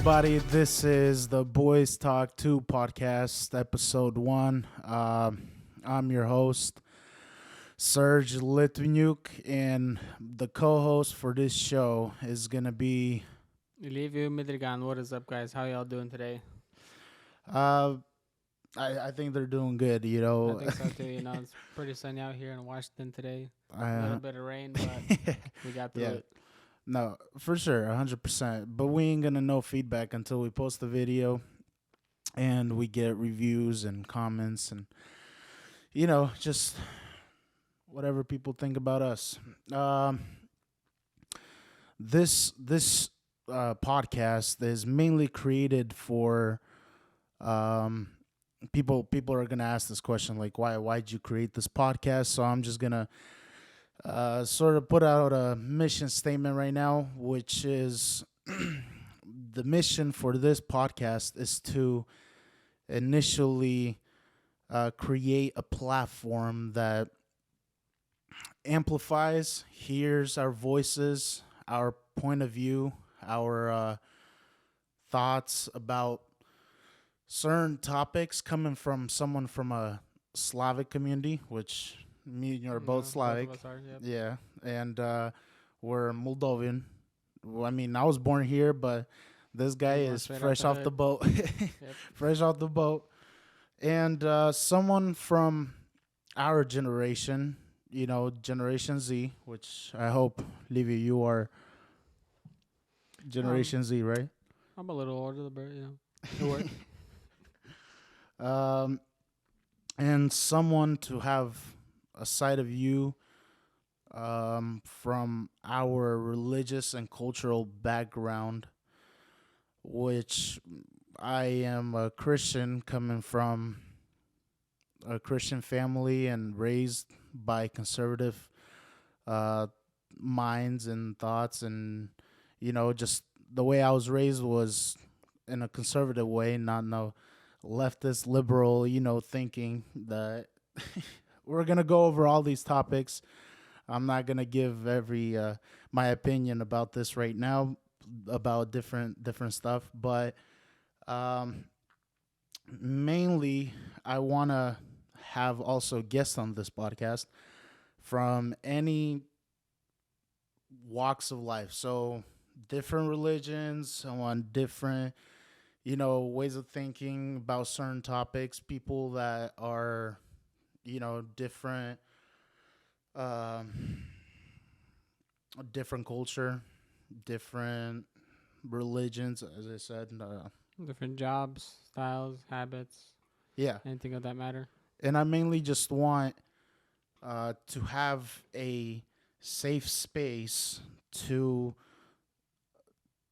everybody. This is the Boys Talk 2 podcast, episode 1. I'm your host, Serge Litvinuk, and the co host for this show is going to be. Livio Midrigan, what is up, guys? How y'all doing today? Uh, I think they're doing good, you I know. think so too. It's pretty sunny out here in Washington today. A little uh, bit of rain, but we got through yeah, it. no, for sure, 100%. But we ain't going to know feedback until we post the video and we get reviews and comments and, just whatever people think about us. Um, this podcast is mainly created for um, people. People are gonna ask this question like, why'd you create this podcast? So I'm just gonna sort of put out a mission statement right now, which is the mission for this podcast is to initially create a platform that amplifies, hears our voices, our point of view, our thoughts about certain topics coming from someone from a Slavic community, which me and you are both Both Slavic. of us are. Yep. Yeah. And we're Moldovan. Well, I mean, I was born here, but this guy Born is straight fresh off off the the hood. boat. Yep. Fresh off the boat. And someone from our generation, Generation Z, which I hope, Livy, you are Generation Z, right? I'm a little older, but it worked. Um, and someone to have a side of you from our religious and cultural background, which I am a Christian coming from a Christian family and raised by conservative uh, minds and thoughts, and just the way I was raised was in a conservative way, not no leftist liberal, thinking that we're gonna go over all these topics. I'm not gonna give every my opinion about this right now about different stuff, but um, mainly I wanna have also guests on this podcast from any walks of life. So different religions, I want different, ways of thinking about certain topics. People that are, different, um, different culture, different religions. As I said, Different jobs, styles, habits, yeah. anything of that matter. And I mainly just want to have a safe space to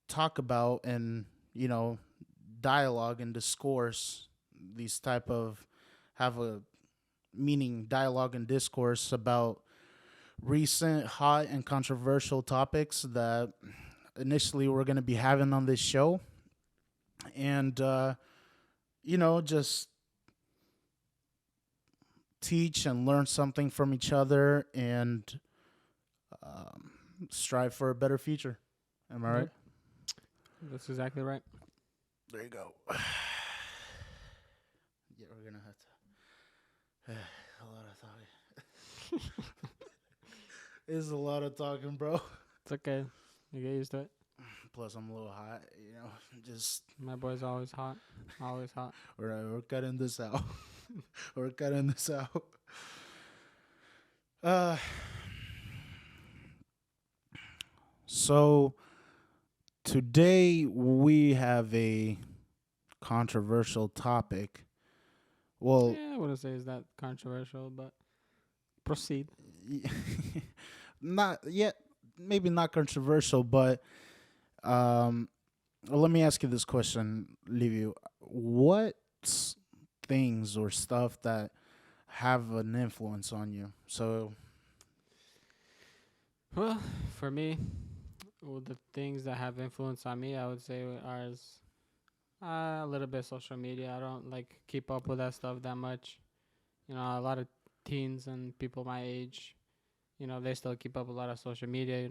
talk about and dialogue and discourse these type of have a meaning dialogue and discourse about recent hot and controversial topics that initially we're going to be having on this show, and just teach and learn something from each other and um, strive for a better future. Am I right? Yep. That's exactly right. There you go. Yeah, we're gonna have to. A lot of talking. It's a lot of talking, bro. It's okay. You get used to it. Plus, I'm a little hot. Just My boy's always hot. Always hot. we're cutting this out. We're cutting this out. Uh, so today we have a controversial topic. Well, Yeah, I wouldn't say it's that controversial, but proceed. not yet, maybe not controversial, but um, let me ask you this question, Livio. What things or stuff that have an influence on you? So, Well, for me, the things that have influence on me, I would say, are a little bit social media. I don't like keep up with that stuff that much. A lot of teens and people my age, they still keep up with a lot of social media.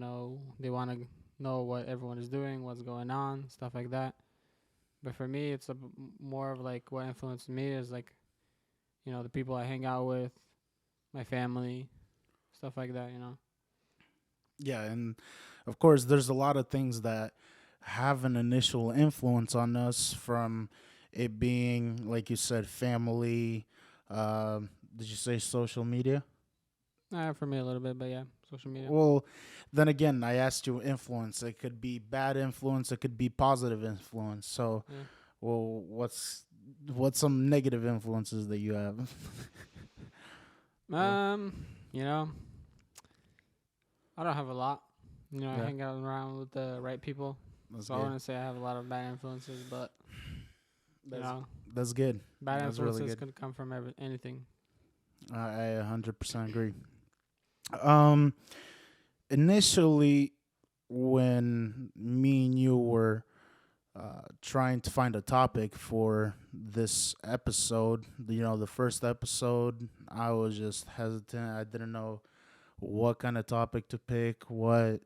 They want to know what everyone is doing, what's going on, stuff like that. But for me, it's more of like what influenced me is like, the people I hang out with, my family, stuff like that. Yeah, and of course, there's a lot of things that have an initial influence on us from it being, like you said, family. Did you say social media? For me a little bit, but yeah, social media. Well, then again, I asked you influence. It could be bad influence. It could be positive influence. So, Yeah. well, what's some negative influences that you have? You know, I don't have a lot. I Yeah, hang out around with the right people. that's So I good. wouldn't say I have a lot of bad influences, but you That's know, that's good. bad That's really influences good. could come from anything. I 100% agree. Um, Initially, when me and you were trying to find a topic for this episode, the first episode, I was just hesitant. I didn't know what kind of topic to pick, but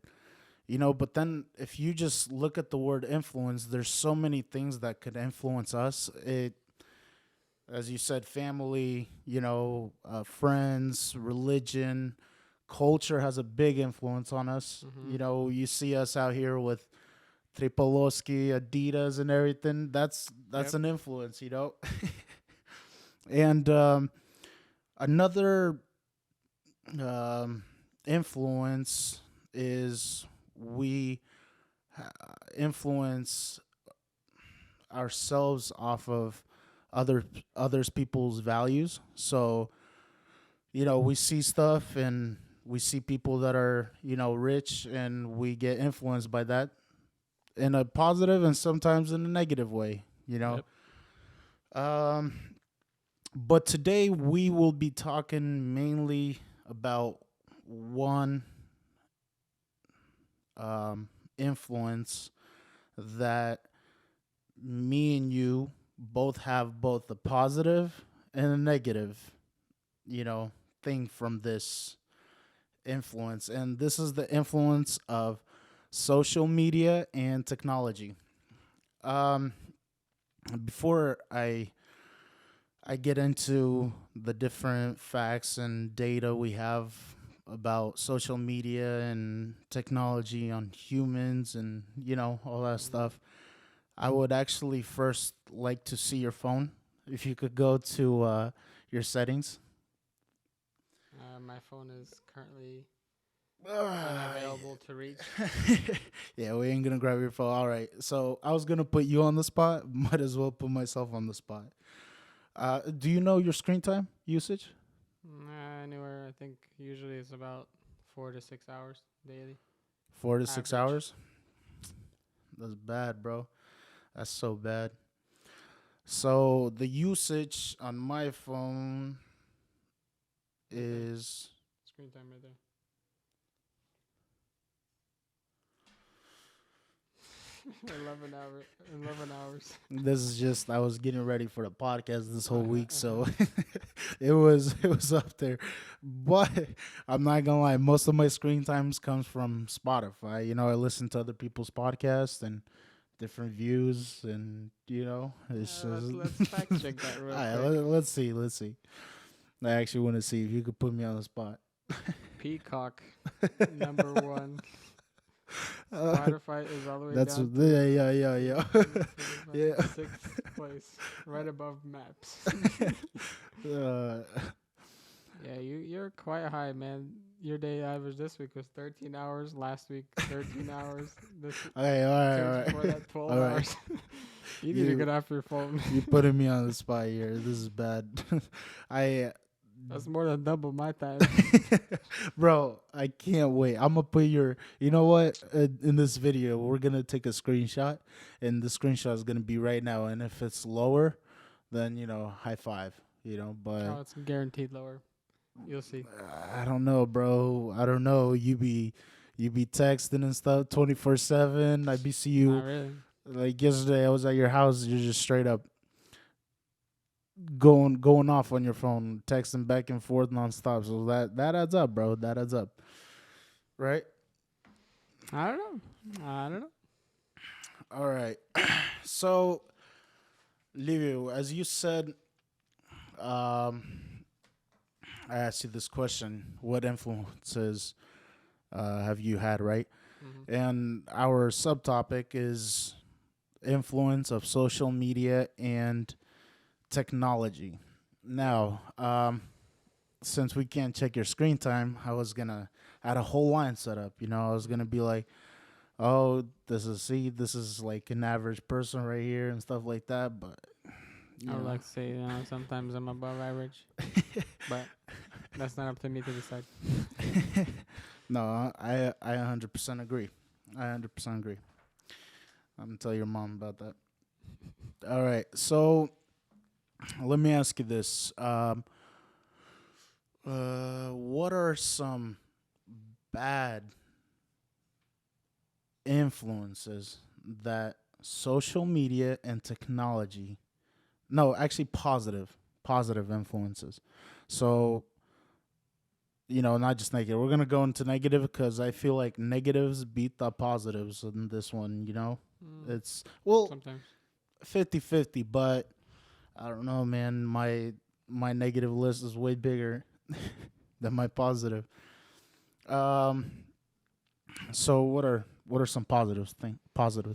then if you just look at the word influence, there's so many things that could influence us. As you said, family, friends, religion, culture has a big influence on us. Mm-hmm. You see us out here with Tripolowski, Adidas, and everything. That's Yep. an influence. And another influence is we influence ourselves off of others people's values. So we see stuff and we see people that are rich, and we get influenced by that in a positive and sometimes in a negative way. Yep. Um, but today we will be talking mainly about one influence that me and you both have both a positive and a negative, thing from this influence. And this is the influence of social media and technology. Um, Before I get into the different facts and data we have about social media and technology on humans and all that stuff, I would actually first like to see your phone. If you could go to your settings. My phone is currently Ah, unavailable to reach. yeah, we ain't gonna grab your phone. All right. So I was gonna put you on the spot. Might as well put myself on the spot. Do you know your screen time usage? Anywhere, I think usually it's about 4 to 6 hours daily. 4 to 6 hours. Average. That's bad, bro. That's so bad. So the usage on my phone Right there. is Screen time right there. 11 hours. 11 hours. this is just I was getting ready for the podcast this whole week, so Uh-huh. it was up there. But I'm not gonna lie, most of my screen times comes from Spotify. I listen to other people's podcasts and different views, and it's just Let's fact check that real all right, quick. let's see. I actually want to see if you could put me on the spot. Peacock, number one. Spotify is all the way That's down yeah. Yeah. sixth place, right above Maps. Uh, Yeah, you're quite high, man. Your day average this week was 13 hours. Last week, 13 hours. This okay, all two right, weeks before that, 12 all right. hours. You need to You- get off your phone. You're putting me on the spot here. This is bad. I, That's more than double my time. bro, I can't wait. I'm gonna put your. You know what? In this video, we're gonna take a screenshot, and the screenshot is gonna be right now. And if it's lower, then high five. But Oh, it's guaranteed lower. You'll see. I don't know, bro. I don't know. You be texting and stuff 24/7. I be see you Not really. like yesterday. I was at your house. You're just straight up going off on your phone, texting back and forth nonstop. So that adds up, bro. That adds up, right? I don't know. All right. So Livio, as you said, um, I asked you this question: what influences have you had, right? Hmm. And our subtopic is influence of social media and technology. Now, since we can't check your screen time, I had a whole line set up. I was gonna be like, oh, this is like an average person right here and stuff like that. But I you would know, like to say, sometimes I'm above average, but that's not up to me to decide. no, I 100% agree. I 100% agree. I'm gonna tell your mom about that. All right, so let me ask you this: what are some bad influences that social media and technology, no, actually positive influences? So, not just negative. We're going to go into negative because I feel like negatives beat the positives in this one. Mm, It's, well, sometimes. 50-50, but I don't know, man. My negative list is way bigger than my positive. Um, so what are some positive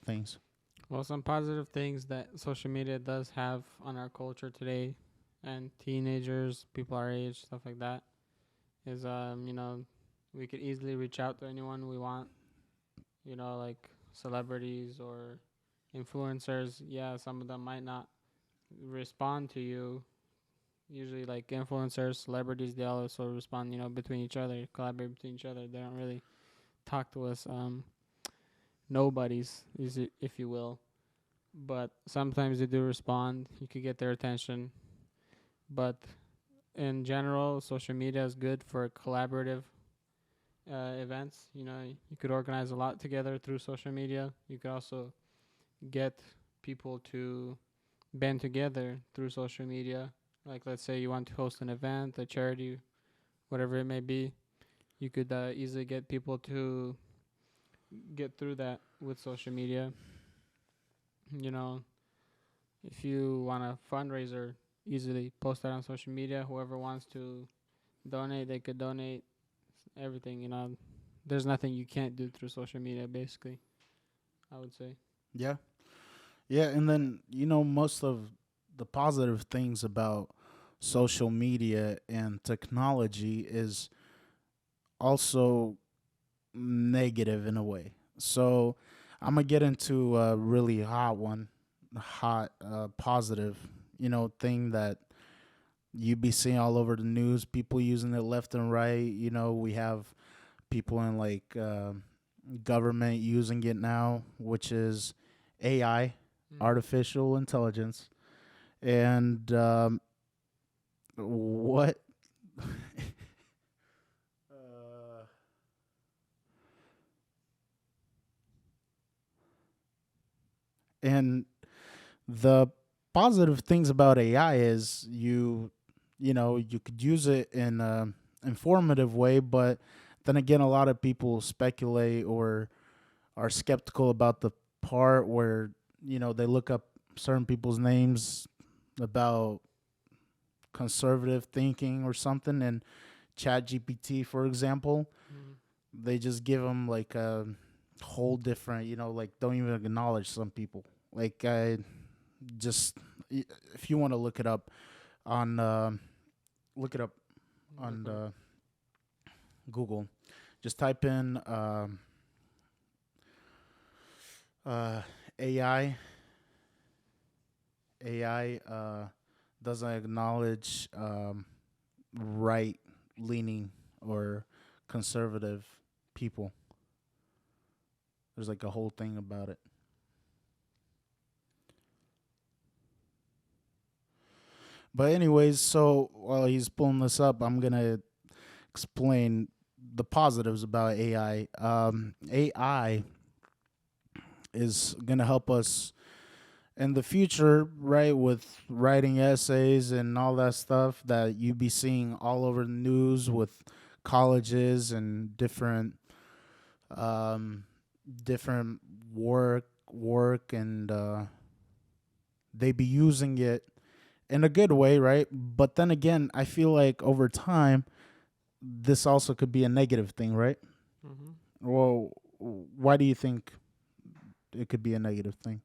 things? Well, some positive things that social media does have on our culture today, and teenagers, people our age, stuff like that, is we could easily reach out to anyone we want. Like celebrities or influencers. Yeah, some of them might not respond to you. Usually, like influencers, celebrities, they also respond. Between each other, collaborate between each other. They don't really talk to us. Nobodies, is it, if you will. But sometimes they do respond. You could get their attention. But in general, social media is good for collaborative events. You could organize a lot together through social media. You could also get people to band together through social media. Like, let's say you want to host an event, a charity, whatever it may be. You could easily get people to get through that with social media. You know, if you want a fundraiser, easily post that on social media. Whoever wants to donate, they could donate everything. There's nothing you can't do through social media, basically, I would say. Yeah. Yeah, and then most of the positive things about social media and technology is also negative in a way. So I'm gonna get into a really hot positive, thing that you be seeing all over the news. People using it left and right. We have people in like government using it now, which is AI, Mm. artificial intelligence, and what uh, and the positive things about AI is you could use it in a informative way, but then again, a lot of people speculate or are skeptical about the part where they look up certain people's names about conservative thinking or something, and Chat GPT, for example, Mm. they just give them like a whole different, like don't even acknowledge some people. Like I just, if you want to on, look it up Look on what? Google. Just type in uh, AI. AI doesn't acknowledge right leaning or conservative people. There's like a whole thing about it. But anyways, so while he's pulling this up, I'm gonna explain the positives about AI. AI is gonna help us in the future, right, with writing essays and all that stuff that you be seeing all over the news with colleges and um, different work and they be using it in a good way, right? But then again, I feel like over time, this also could be a negative thing, right? Mm-hmm. Well, why do you think it could be a negative thing?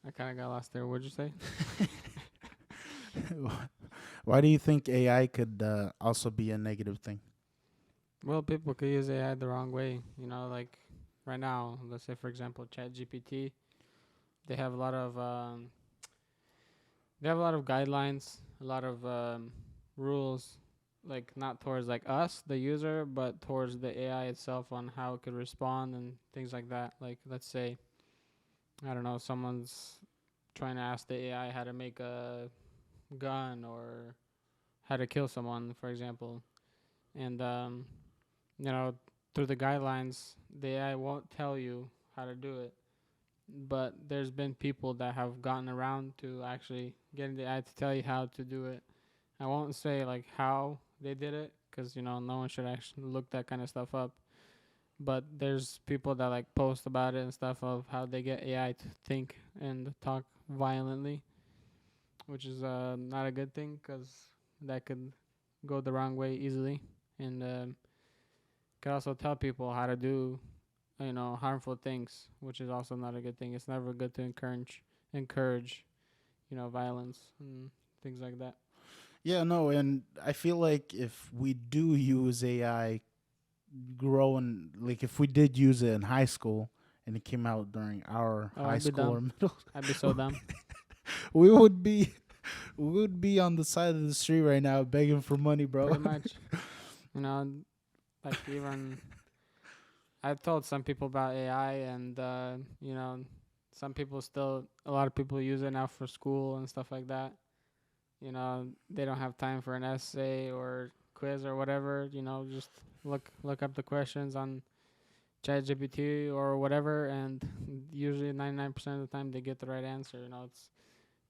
I kind of got lost there. What'd you say? Why do you think AI could also be a negative thing? Well, people could use AI the wrong way. Like right now, let's say for example, ChatGPT. They have a lot of guidelines, a lot of rules, like not towards like us, the user, but towards the AI itself on how it could respond and things like that. Like let's say, I don't know, someone's trying to ask the AI how to make a gun or how to kill someone, for example, and you know, through the guidelines, the AI won't tell you how to do it. But there's been people that have gotten around to actually getting the AI to tell you how to do it. I won't say like how they did it, because no one should actually look that kind of stuff up. But there's people that like post about it and stuff of how they get AI to think and talk violently, which is not a good thing, because that could go the wrong way easily, and could also tell people how to do harmful things, which is also not a good thing. It's never good to encourage violence and things like that. Yeah, no, and I feel like if we do use AI growing, like if we did use it in high school and it came out during our Oh, high I'd be school dumb. or middle, I'd be so dumb. we would be we would be on the side of the street right now begging for money, bro. Pretty much. You know, like even I've told some people about AI, and some people still, a lot of people use it now for school and stuff like that. They don't have time for an essay or quiz or whatever. Just look up the questions on ChatGPT or whatever, and usually 99% of the time they get the right answer. It's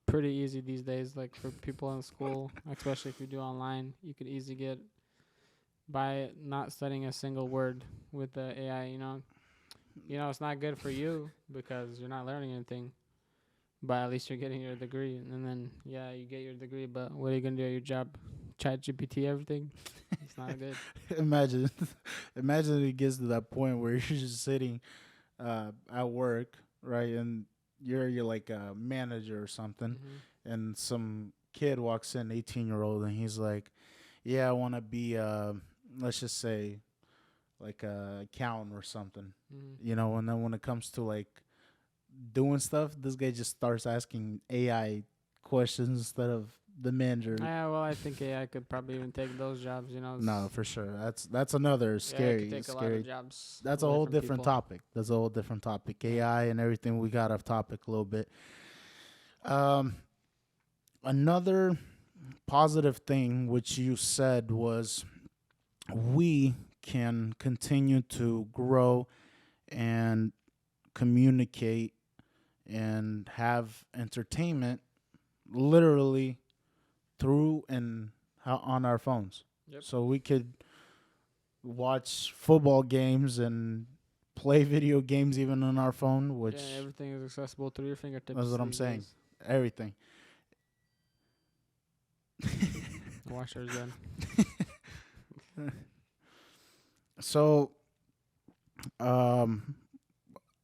pretty easy these days. Like for people in school, especially if you do online, you could easily get by not studying a single word with the AI. It's not good for you because you're not learning anything, but at least you're getting your degree. And then yeah, you get your degree, but what are you gonna do at your job? Chat GPT everything? It's not good. imagine, imagine it gets to that point where you're just sitting at work, right, and you're like a manager or something, Mhm. and some kid walks in, 18-year-old, and he's like, "Yeah, I want to be, let's just say, like a accountant or something," Mhm. And then when it comes to like doing stuff, this guy just starts asking AI questions instead of the manager. Yeah, well, I think AI could probably even take those jobs. No, for sure. That's another Yeah, it could scary, take a lot of scary. jobs That's a away whole from different people. topic. That's a whole different topic. Yeah. AI and everything. We got off topic a little bit. Um, Another positive thing which you said was we can continue to grow and communicate and have entertainment literally through and on our phones. Yep. So we could watch football games and play video games even on our phone, Yeah, which everything is accessible through your that's fingertips what I'm these saying. days. Everything. Washer's done. So, um,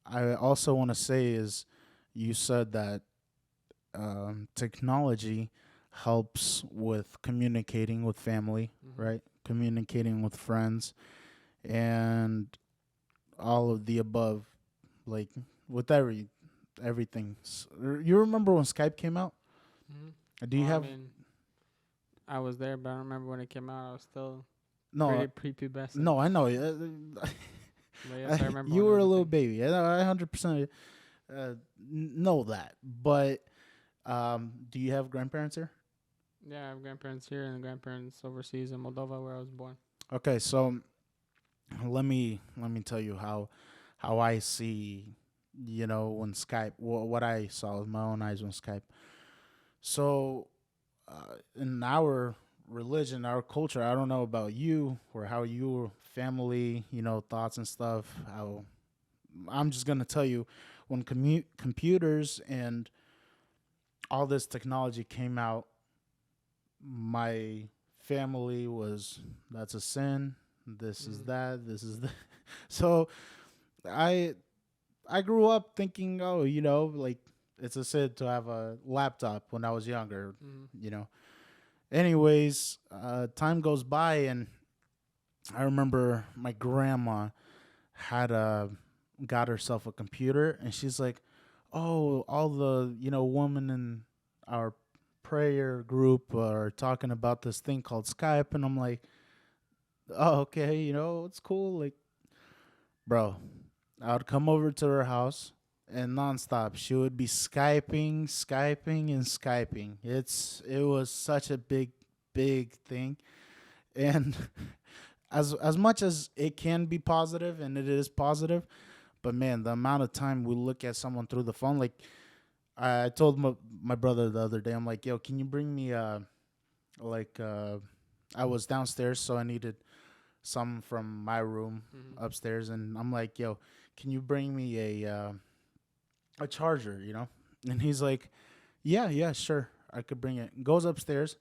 I also want to say is you said that technology helps with communicating with family, Mhm. right? Communicating with friends and all of the above, like with everything. You remember when Skype came out? Mhm. Do you Well, I have mean, I was there, but I don't remember when it came out. I was still no? pretty prepubescent. No, I know. But yes, I remember You when it were was a a little thing. baby. I 100% know that. But do you have grandparents here? Yeah, I have grandparents here and grandparents overseas in Moldova, where I was born. Okay, so let me tell you how I see, when Skype, what I saw with my own eyes when Skype. So in our religion, our culture. I don't know about you or how your family, thoughts and stuff. How I'm just gonna tell you, when computers and all this technology came out, my family was that's a sin. This is Mm-hmm. that. This is the. So I I grew up thinking, oh, like it's a sin to have a laptop when I was younger. Mm-hmm. You know. Anyways, time goes by, and I remember my grandma had got herself a computer, and she's like, "Oh, all the women in our prayer group are talking about this thing called Skype," and I'm like, "Oh, okay, it's cool." Like, bro, I would come over to her house, and nonstop she would be skyping, and skyping. It was such a big thing, and as much as it can be positive, and it is positive, but man, the amount of time we look at someone through the phone, like I told my brother the other day, I'm like, yo, can you bring me like I was downstairs, so I needed some from my room Mm-hmm. upstairs, and I'm like, yo, can you bring me a charger, And he's like, yeah, sure, I could bring it. Goes upstairs,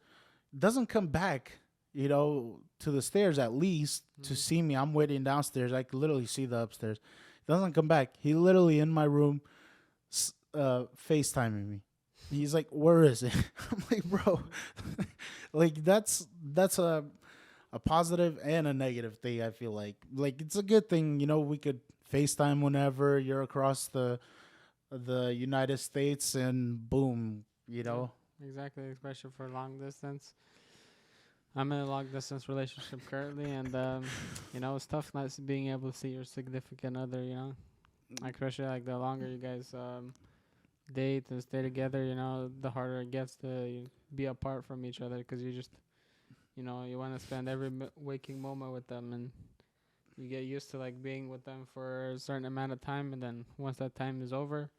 doesn't come back, to the stairs at least to Mm-hmm. see me. I'm waiting downstairs. I could literally see the upstairs. Doesn't come back. He literally in my room, FaceTiming me. He's like, "Where is it?" I'm like, "Bro, like that's a positive and a negative thing. I feel like it's a good thing. We could FaceTime whenever you're across the United States, and boom, Yeah, exactly. Especially for long distance. I'm in a long distance relationship currently, and it's tough not being able to see your significant other. Like especially like the longer you guys date and stay together, the harder it gets to be apart from each other because you just, you want to spend every waking moment with them, and you get used to like being with them for a certain amount of time, and then once that time is over,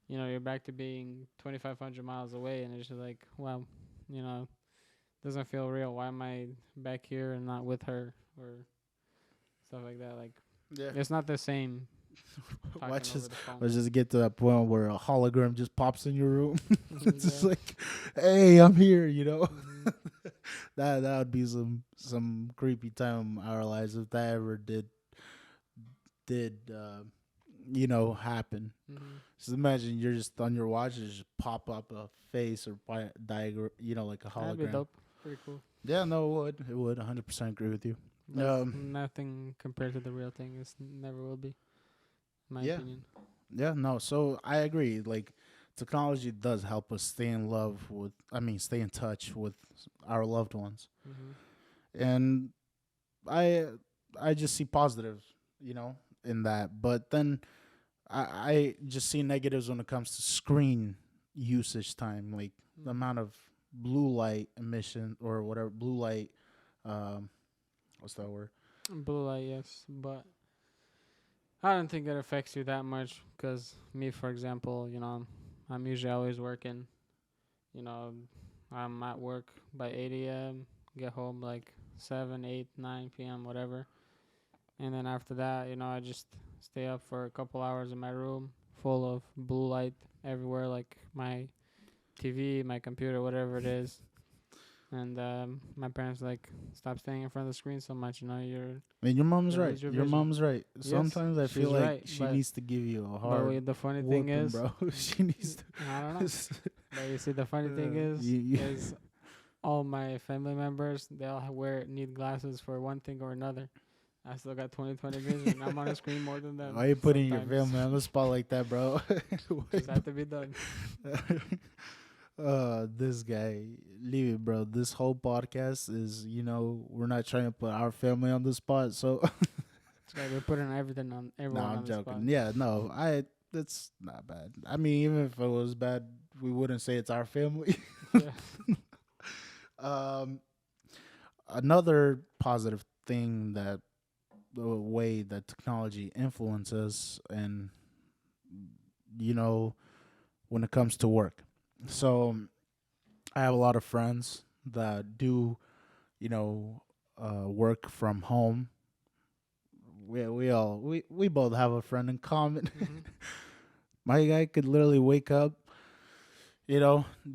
you're back to being 2,500 miles away, and it's just like, well, you know, doesn't feel real. Why am I back here and not with her or stuff like that? Like, yeah. it's not the same talking Watch over us, the phone. let's just get to that point where a hologram just pops in your room. It's just Yeah. like, hey, I'm here. Hmm. That would be some creepy time in our lives if that ever did happen. Hmm. Just imagine you're just on your watch, and just pop up a face or diagram, like a That'd be hologram. dope. Pretty cool. Yeah, no, it would 100% agree with you. But it's nothing compared to the real thing. It's never will be, in my Yeah, opinion. yeah, no. So I agree. Like, technology does help us stay in love with. I mean, stay in touch with our loved ones, Hmm. and I I just see positives, in that. But then I just see negatives when it comes to screen usage time, like the Hmm. amount of blue light emission or whatever blue light. Um, what's that word? Blue light, yes, but I don't think it affects you that much. Cause me, for example, I'm usually always working. You know, I'm at work by 8 a.m. Get home like 7, 8, 9 p.m. whatever, and then after that, I just stay up for a couple hours in my room, full of blue light everywhere, like my TV, my computer, whatever it is. And my parents like stop staying in front of the screen so much. I mean, your mom's You'll right. lose your Your vision. mom's right. Yes, Sometimes I feel she's like right, she but needs to give you a but hard the funny thing whooping, is, bro. She needs I don't know. to. But you see, the funny thing is all my family members they all need glasses for one thing or another. I still got 20/20 vision. I'm on a screen more than them Why you putting your sometimes. family on the spot like that, bro? Just had to be done. This guy, leave it, bro. This whole podcast is, we're not trying to put our family on the spot. So, So we're putting no, everyone I'm on the spot. joking. Yeah, no, that's not bad. I mean, even if it was bad, we wouldn't say it's our family. Yeah. um, Another positive thing that the way that technology influences and you know when it comes to work. So I have a lot of friends that do work from home. We both have a friend in common. Mm-hmm. My guy could literally wake up,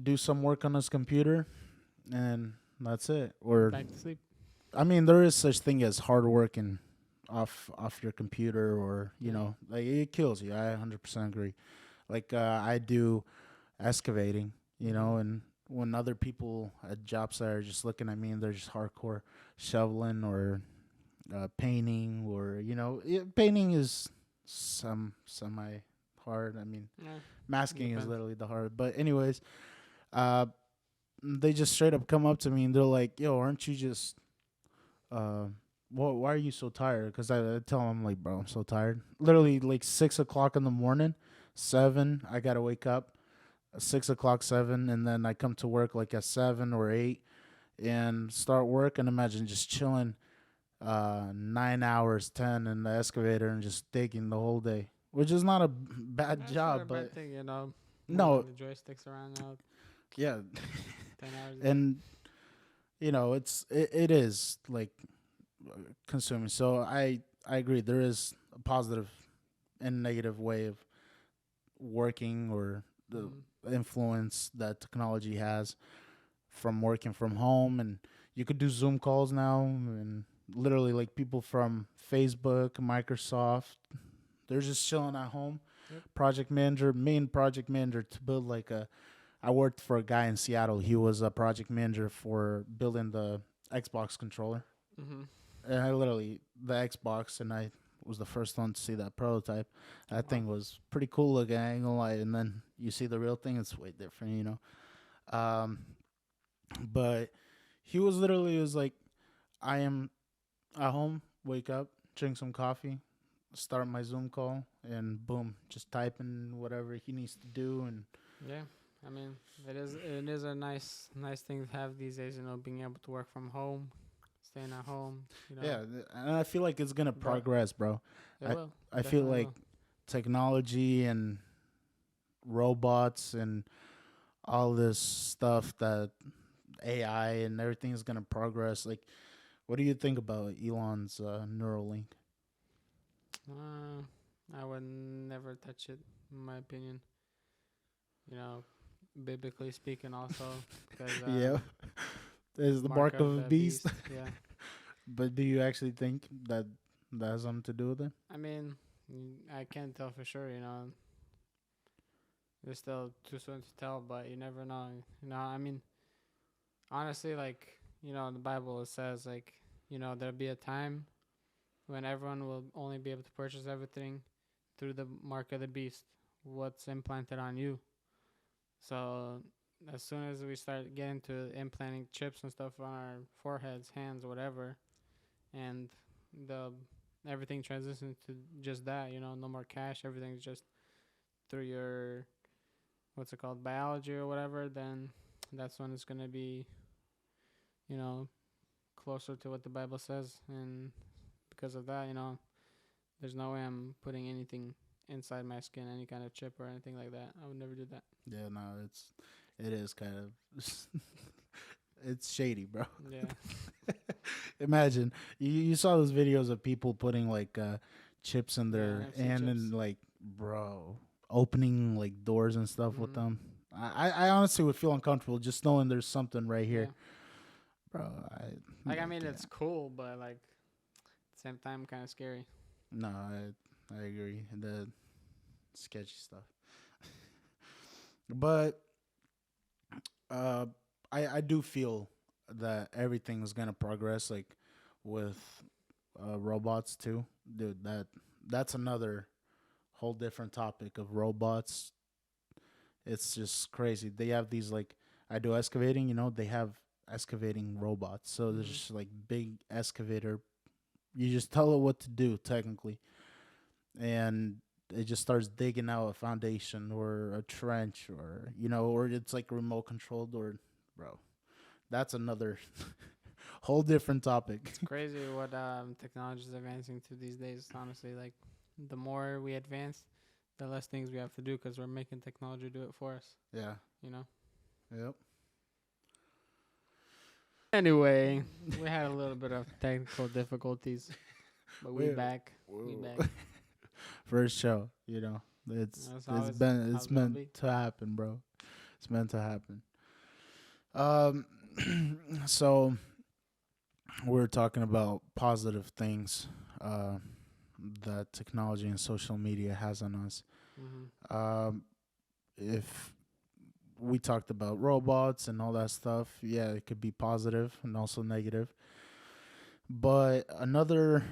do some work on his computer, and that's it. Or Back to sleep. I mean, there is such thing as hard working off your computer, or Yeah. like it kills you. I 100% agree. Like I do excavating, Mm-hmm. and when other people at job site are just looking at me and they're just hardcore shoveling or painting, or painting is semi hard. I mean, Yeah. masking is Depends. literally the hard. But anyways, uh, they just straight up come up to me and they're like, "Yo, aren't you just uh, why are you so tired?" Because I tell them like, "Bro, I'm so tired." Literally like 6 o'clock in the morning, 7. I gotta wake up. 6 o'clock, 7, and then I come to work like at 7 or 8 and start work. And imagine just chilling 9 hours, 10 in the excavator and just digging the whole day, which is not a bad That's not a job, but bad thing, you know. no, Moving the joysticks around now, yeah. 10 hours a day. And it is like consuming. So I agree. There is a positive and negative way of working, or the Mm-hmm. influence that technology has from working from home. And you could do Zoom calls now, and literally like people from Facebook, Microsoft, they're just chilling at home. Yep. Main project manager to build like a. I worked for a guy in Seattle. He was a project manager for building the Xbox controller. Mm-hmm. And I literally the Xbox, and I was the first one to see that prototype. That Wow. thing was pretty cool looking. I ain't gonna lie. And then you see the real thing; it's way different, Um, but he was like, I am at home, wake up, drink some coffee, start my Zoom call, and boom, just typing whatever he needs to do. And Yeah. I mean, it is a nice thing to have these days. You know, being able to work from home, staying at home. You know, yeah, and I feel like it's gonna but progress, bro. it I will. I feel Definitely like will. technology and robots and all this stuff, that AI and everything is gonna progress. Like, what do you think about Elon's Neuralink? Uh, I would never touch it, in my opinion. You know, biblically speaking, also because Yeah, it's the mark mark of of a the beast. beast. Yeah. But do you actually think that has something to do with it? I mean, I can't tell for sure. You know, it's still too soon to tell, but you never know. You know, I mean, honestly, like in the Bible it says like there'll be a time when everyone will only be able to purchase everything through the mark of the beast, what's implanted on you. So as soon as we start getting to implanting chips and stuff on our foreheads, hands, whatever, and the everything transitions to just that, no more cash, everything's just through your what's it called, biology or whatever, then that's when it's gonna be, you know, closer to what the Bible says, and because of that, there's no way I'm putting anything inside my skin, any kind of chip or anything like that. I would never do that. Yeah, no, it is kind of it's shady, bro. Yeah. Imagine you saw those videos of people putting like chips in Yeah, their NFC hand chips. and like, bro, opening like doors and stuff with Mhm. them. I honestly would feel uncomfortable just knowing there's something right Yeah. here, bro. Like I Like, mean, yeah. it's cool, but like at the same time, kind of scary. No, I agree. The sketchy stuff, but uh, I do feel that everything's gonna progress, like with robots too, dude. That's another whole different topic of robots. It's just crazy. They have these like, I do excavating. They have excavating robots. So there's Mhm. just like big excavator. You just tell it what to do technically, and it just starts digging out a foundation or a trench, or or it's like remote controlled, or bro. That's another whole different topic. It's crazy what technology is advancing to these days. Honestly, like the more we advance, the less things we have to do because we're making technology do it for us. Yeah. You know. Yep. Anyway, we had a little bit of technical difficulties, but we we, back. We back. first show, it's That's it's always been how's it's it gonna meant be. to happen, bro. It's meant to happen. Um, so we're talking about positive things uh, that technology and social media has on us. Mhm. Um, if we talked about robots and all that stuff, yeah, it could be positive and also negative. But another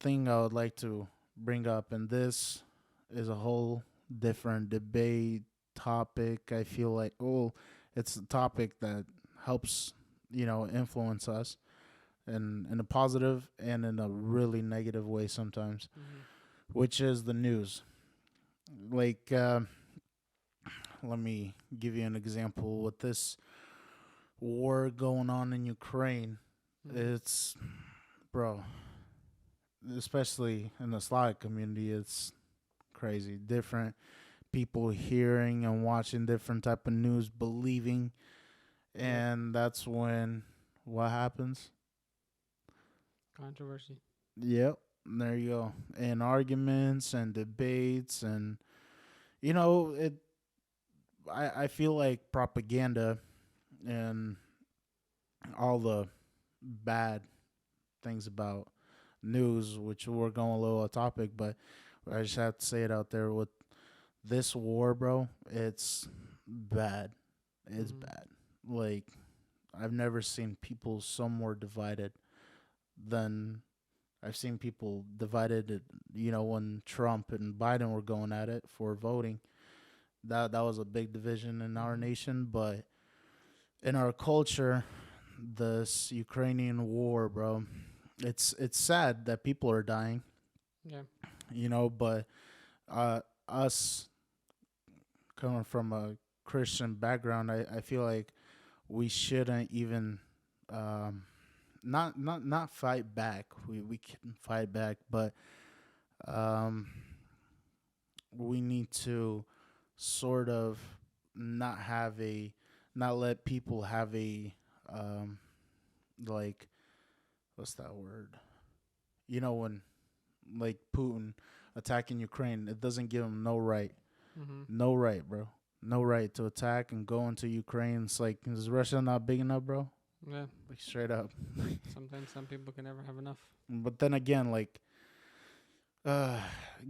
thing I would like to bring up, and this is a whole different debate topic. I feel like, oh, it's a topic that helps, influence us in a positive and in a really negative way sometimes, Mhm. which is the news. Like, let me give you an example with this war going on in Ukraine. Mhm. It's, bro, especially in the Slavic community, it's crazy. Different people hearing and watching different type of news, believing, Yep. and that's when what happens? Controversy. Yep, there you go. And arguments and debates, and it. I feel like propaganda and all the bad things about news, which we're going a little off topic, but I just have to say it out there with this war, bro. It's bad. It's Mhm. bad. Like, I've never seen people so more divided than I've seen people divided. When Trump and Biden were going at it for voting, that was a big division in our Mhm. nation. But in our culture, this Ukrainian war, bro, it's sad that people are dying. Yeah. But us coming from a Christian background, I feel like we shouldn't even not fight back. We can fight back, but um, we need to sort of not have a not let people have a um, like what's that word? When like Putin attacking Ukraine, it doesn't give him Mhm. no right, bro, no right to attack and go into Ukraine. It's like, is Russia not big enough, bro? Yeah. Like straight up. Sometimes some people can never have enough. But then again, like uh,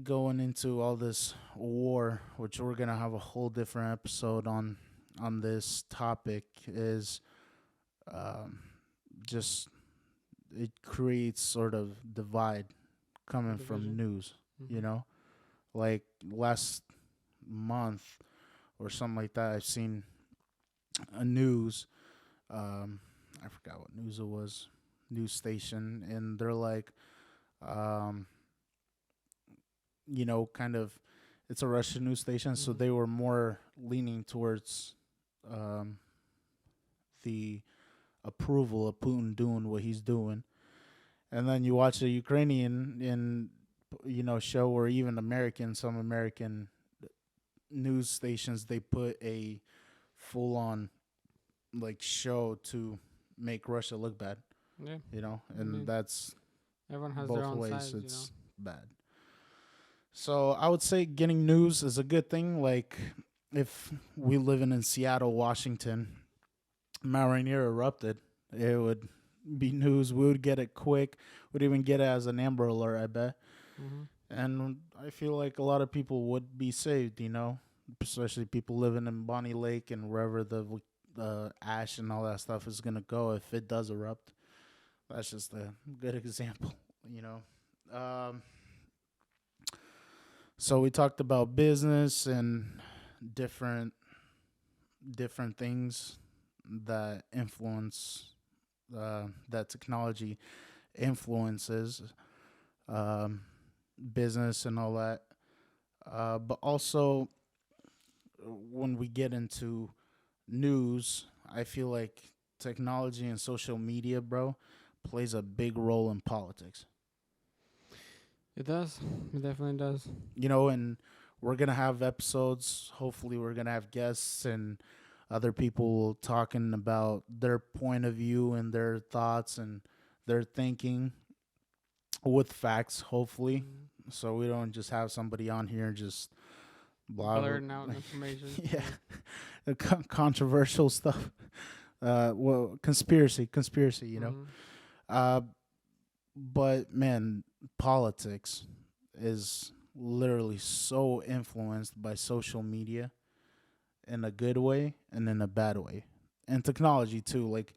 going into all this war, which we're gonna have a whole different episode on this topic, is um, just it creates sort of divide coming from Division. news. You Mhm. know, like last month or something like that, I've seen a news. Um, I forgot what news it was, news station, and they're like, um, kind of, it's a Russian news station, so Mhm. they were more leaning towards um, the approval of Putin doing what he's doing. And then you watch the Ukrainian show, or even some American news stations, they put a full on like show to make Russia look bad, Yeah. I and mean, that's everyone has their both own ways. sides. It's bad. So I would say getting news is a good thing. Like if we live in Seattle, Washington, Mount Rainier erupted, it would be news. We would get it quick. We'd even get it as an Amber Alert, I bet. Mhm. And I feel like a lot of people would be saved, especially people living in Bonnie Lake and wherever the ash and all that stuff is gonna go if it does erupt. That's just a good example, you know. Um, so we talked about business and different different things that influence that technology influences um, business and all that. But also, when we get into news, I feel like technology and social media, bro, plays a big role in politics. It does. It definitely does. And we're gonna have episodes. Hopefully, we're gonna have guests and other people talking about their point of view and their thoughts and their thinking with facts, hopefully. Mm. So we don't just have somebody on here and just blah, blah. Blurting out information. Yeah, controversial stuff. Well, conspiracy, you know. Mhm. Uh, but man, politics is literally so influenced by social media in a good way and in a bad way, and technology too. Like,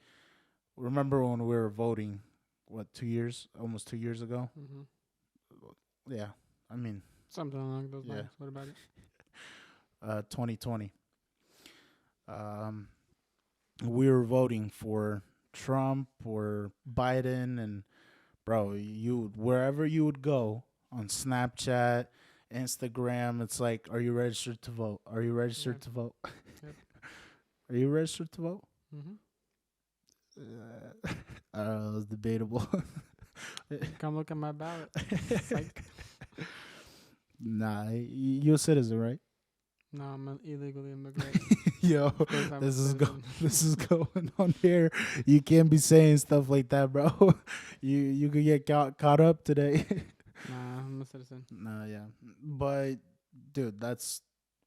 remember when we were voting? What, 2 years? Almost 2 years ago. Mhm. Yeah, I mean, Something along those yeah, lines. What about it? 2020. Um, we were voting for Trump or Biden, and bro, you wherever you would go on Snapchat, Instagram, it's like, are you registered to vote? Are you Yeah. registered to vote? Yep. Are you registered to vote? Mhm. I don't know, it's debatable. Come look at my ballot. Psych. Nah, you a citizen, right? No, I'm an illegally immigrant. Yo, Of course, I'm a this is citizen. this is going on here. You can't be saying stuff like that, bro. You could get caught up today. Nah, I'm a citizen. Nah, yeah, but dude, that's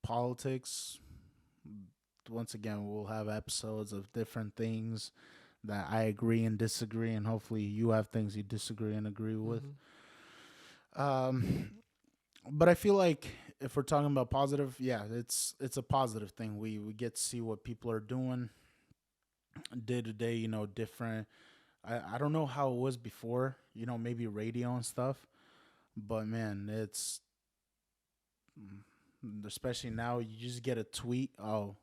politics. Once again, we'll have episodes of different things that I agree and disagree, and hopefully you have things you disagree and agree with. Mhm. Um, but I feel like if we're talking about positive, yeah, it's a positive thing. We get to see what people are doing day to day. You know, different. I don't know how it was before. You know, maybe radio and stuff. But man, it's especially now. You just get a tweet. Oh,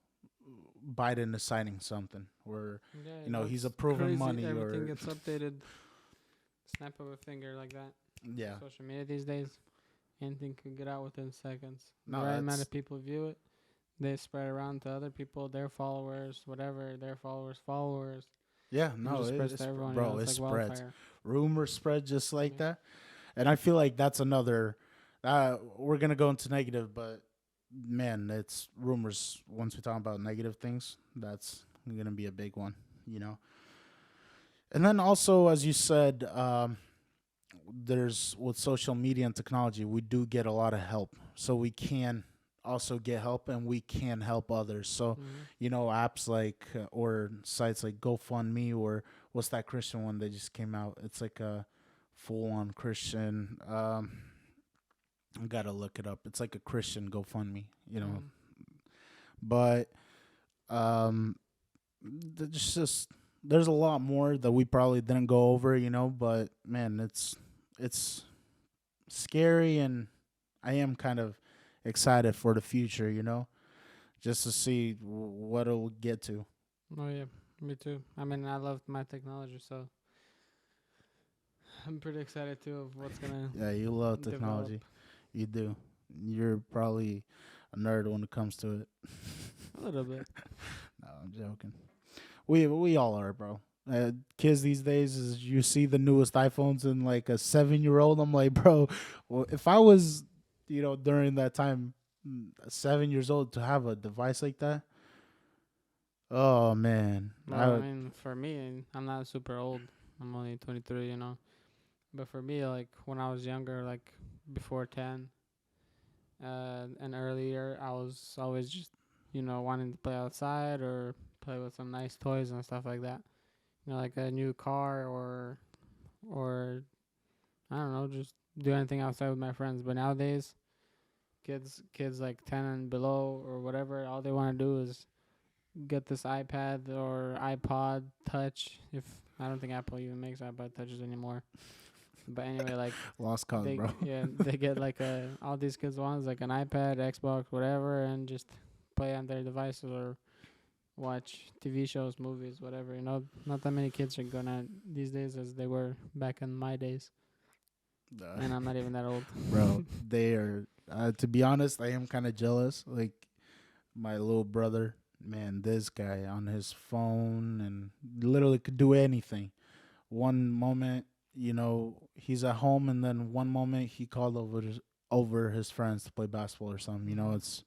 Biden is signing something, or Yeah, you know he's that's approving crazy. money, Everything or gets updated. Snap of a finger like that. yeah. Social media these days, anything could get out within seconds. No, The right amount that's of people view it, they spread around to other people, their followers, whatever, their followers, yeah. and No, just spreads to everyone. You know, bro, it's it like spreads. wildfire. Rumors spread just like Yeah. that, and I feel like that's another. We're gonna go into negative, but man, it's rumors. Once we talk about negative things, that's gonna be a big one, you know. And then also, as you said, there's with social media and technology, we do get a lot of help, so we can also get help and we can help others. So, Mhm. you know, apps like or sites like GoFundMe, or what's that Christian one that just came out? It's like a full on Christian. I gotta look it up. It's like a Christian GoFundMe, you know. Mhm. But um, just there's a lot more that we probably didn't go over, you know. But man, it's scary, and I am kind of excited for the future, you know, just to see what it'll get to. Oh yeah, me too. I mean, I love my technology, so I'm pretty excited too of what's gonna Yeah, you love develop. technology. You do. You're probably a nerd when it comes to it. A little bit. No, I'm joking. We all are, bro. Kids these days, is you see the newest iPhones and like a 7 year old. I'm like, bro, well, if I was, you know, during that time, 7 years old to have a device like that, oh man, Well, I I would, mean, for me, I'm not super old. I'm only 23, you know. But for me, like when I was younger, like before 10, and earlier, I was always just, wanting to play outside or play with some nice toys and stuff like that. Like a new car or I don't know, just do anything outside with my friends. But nowadays, kids like 10 and below or whatever, all they want to do is get this iPad or iPod Touch. If I don't think Apple even makes iPod Touches anymore. But anyway, like lost cause, bro. they get like all these kids want is like an iPad, Xbox, whatever, and just play on their devices or watch TV shows, movies, whatever. Not that many kids are gonna these days as they were back in my days, and I'm not even that old. Bro, they are. To be honest, I am kind of jealous. Like my little brother, man, this guy on his phone and literally could do anything. One moment, you know, he's at home, and then one moment he called over his friends to play basketball or something. You know, Mhm. it's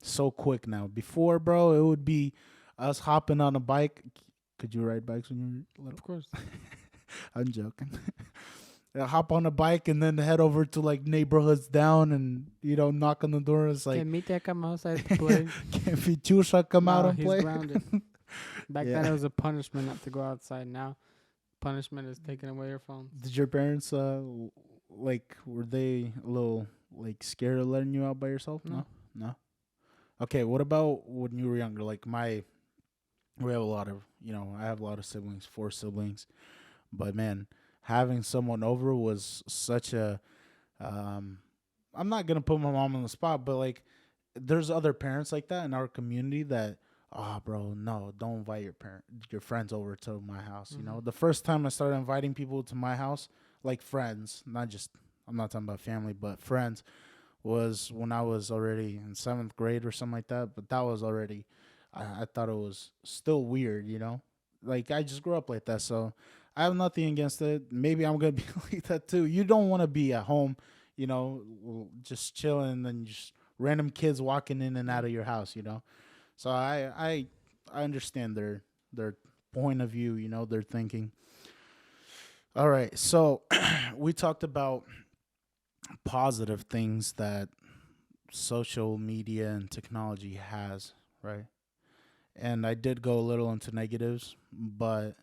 so quick now. Before, bro, it would be us hopping on a bike. Could you ride bikes when you were little? Of course. I'm joking. Hop on a bike and then head over to like neighborhoods down and knock on the door. It's like, Can Mite come outside to play? can Pichusha come out No, and he's play? grounded. Back then Yeah. it was a punishment not to go outside. Now punishment is taking away your phone. Did your parents like were they a little like scared of letting you out by yourself? No. No. Okay, what about when you were younger? Like we have a lot of I have a lot of siblings, 4 siblings, but man, having someone over was such a I'm not gonna put my mom on the spot, but like there's other parents like that in our community that bro, no, don't invite your friends over to my house. Mhm. The first time I started inviting people to my house, like friends, not just I'm not talking about family, but friends, was when I was already in 7th grade or something like that. But that was already I thought it was still weird. Like I just grew up like that, so I have nothing against it. Maybe I'm gonna be like that too. You don't want to be at home, just chilling and just random kids walking in and out of your house. So I understand their point of view, their thinking. All right, so we talked about positive things that social media and technology has, right? And I did go a little into negatives, but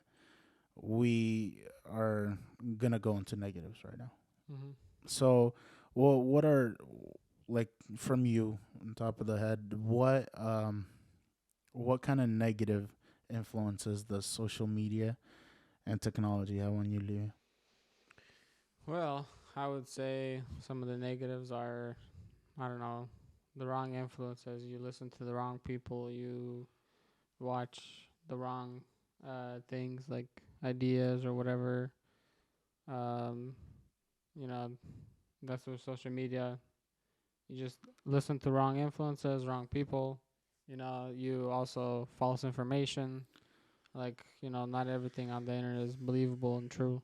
we are gonna go into negatives right now. Mhm. So, well, what are like from you on top of the head? What kind of negative influences does social media and technology have on you, Leo? Well, I would say some of the negatives are, I don't know, the wrong influences. You listen to the wrong people. You watch the wrong things like ideas or whatever. Um, you know, that's with social media. You just listen to wrong influences, wrong people. You also false information. Like, not everything on the internet is believable and true.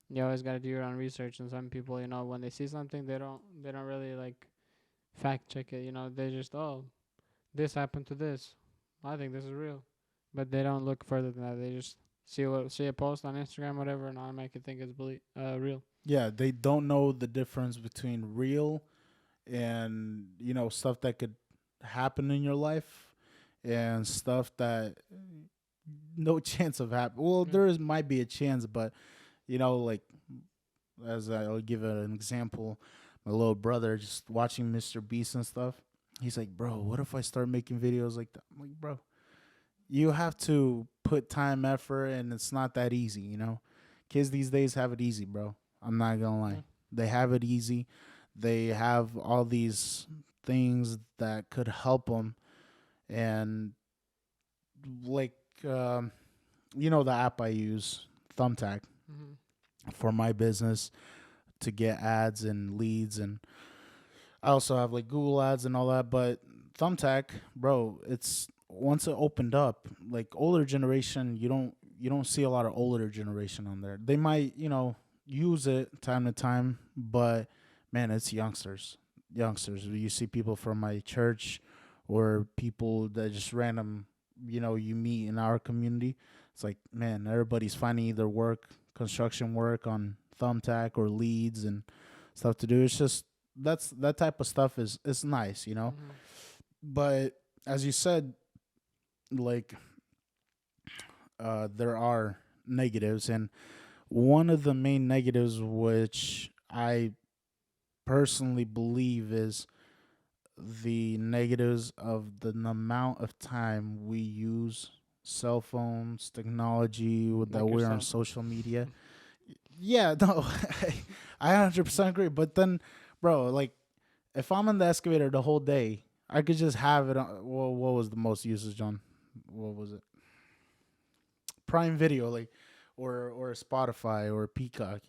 You always got to do your own research. And some people, when they see something, they don't really like fact check it. They just, oh, this happened to this. I think this is real, but they don't look further than that. They just see a post on Instagram, whatever, and automatically think it's real. Yeah, they don't know the difference between real and stuff that could happen in your life and stuff that no chance of happen. Well, Yeah. there is might be a chance, but like as I'll give an example, my little brother just watching Mr. Beast and stuff. He's like, bro, what if I start making videos like that? I'm like, bro, you have to put time, effort, and it's not that easy. Kids these days have it easy, bro. I'm not gonna Yeah. lie. They have it easy. They have all these things that could help them, and like the app I use, Thumbtack, Mhm. for my business to get ads and leads, and I also have like Google Ads and all that. But Thumbtack, bro, it's once it opened up, like older generation, you don't see a lot of older generation on there. They might use it time to time, but man, it's youngsters. Youngsters. You see people from my church or people that just random, you meet in our community. It's like, man, everybody's finding either work, construction work on Thumbtack or leads and stuff to do. It's just that type of stuff is nice. Mhm. But as you said, like there are negatives, and one of the main negatives, which I personally believe is the negatives of the amount of time we use cell phones, technology, that Like we're on yourself. social media. Yeah, no, I 100% agree. But then, bro, like if I'm in the excavator the whole day, I could just have it on. Well, what was the most usage on? What was it? Prime Video, like, or Spotify or Peacock.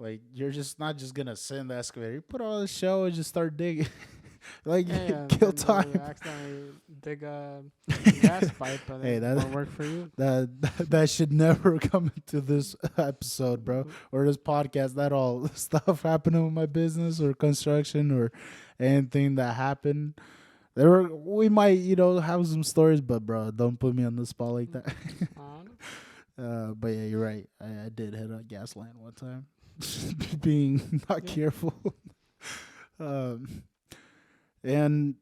Like you're just not just gonna sit in the excavator. You put on the show and just start digging, like Yeah, yeah. kill And then you time. accidentally dig a gas pipe, and Hey, then more work for you. that should never come into this episode, bro, or this podcast at all. Stuff happening with my business or construction or anything that happened. we might, have some stories, but bro, don't put me on the spot like that. Um, But yeah, you're right. I did hit a gas line one time, being not yeah. careful. um, and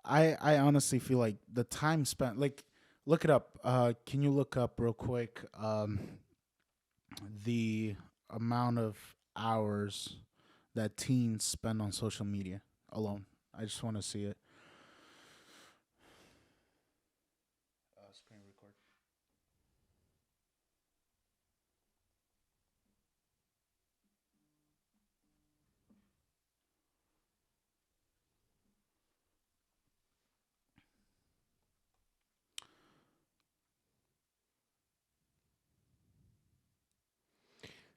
I honestly feel like the time spent, like, look it up. Can you look up real quick? The amount of hours that teens spend on social media alone. I just want to see it. Screen record.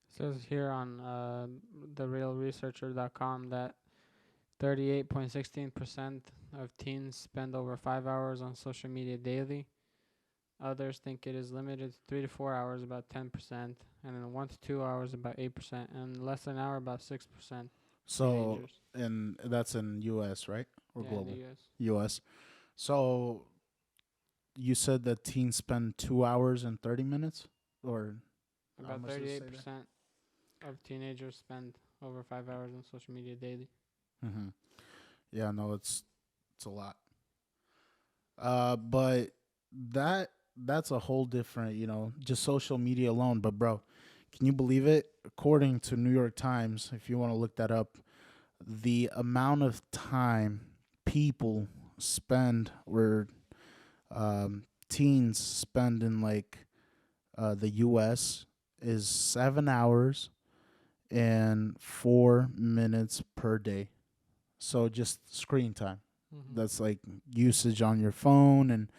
Says here on therealresearcher.com that 38.16% of teens spend over 5 hours on social media daily. Others think it is limited to 3 to 4 hours, about 10%, and then 1 to 2 hours, about 8%, and less than an hour, about 6%. So, Teenagers. and that's in U.S., right, or Yeah, in the global? U.S. U.S. So you said that teens spend 2 hours and 30 minutes, or how About much does it say there? 38% of teenagers spend over 5 hours on social media daily. Mm-hmm. Yeah, no, it's a lot. But that's a whole different, just social media alone. But bro, can you believe it? According to New York Times, if you want to look that up, the amount of time people spend, or teens spend in, like, the U.S. is 7 hours and 4 minutes per day. So just screen time. Mm-hmm. That's like usage on your phone and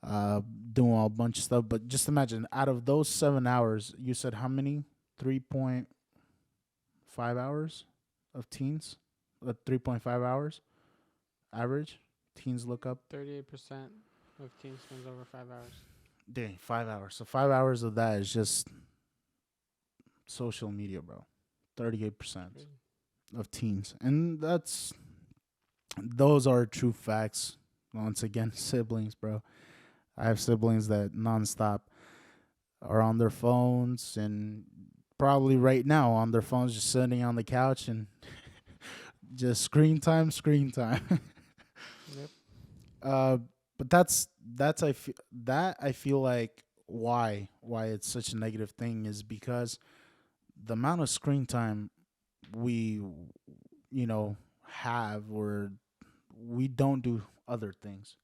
uh, doing a bunch of stuff. But just imagine, out of those 7 hours, you said how many? 3.5 hours of teens? 3.5 hours average teens look up. 38% of teens spends over 5 hours. Dang, 5 hours. So 5 hours of that is just social media, bro. 38% Crazy. of teens. And those are true facts. Once again, siblings, bro. I have siblings that nonstop are on their phones, and probably right now on their phones, just sitting on the couch and just screen time, screen time. Yep. uh, but I feel like why it's such a negative thing is because the amount of screen time we have, or we don't do other things.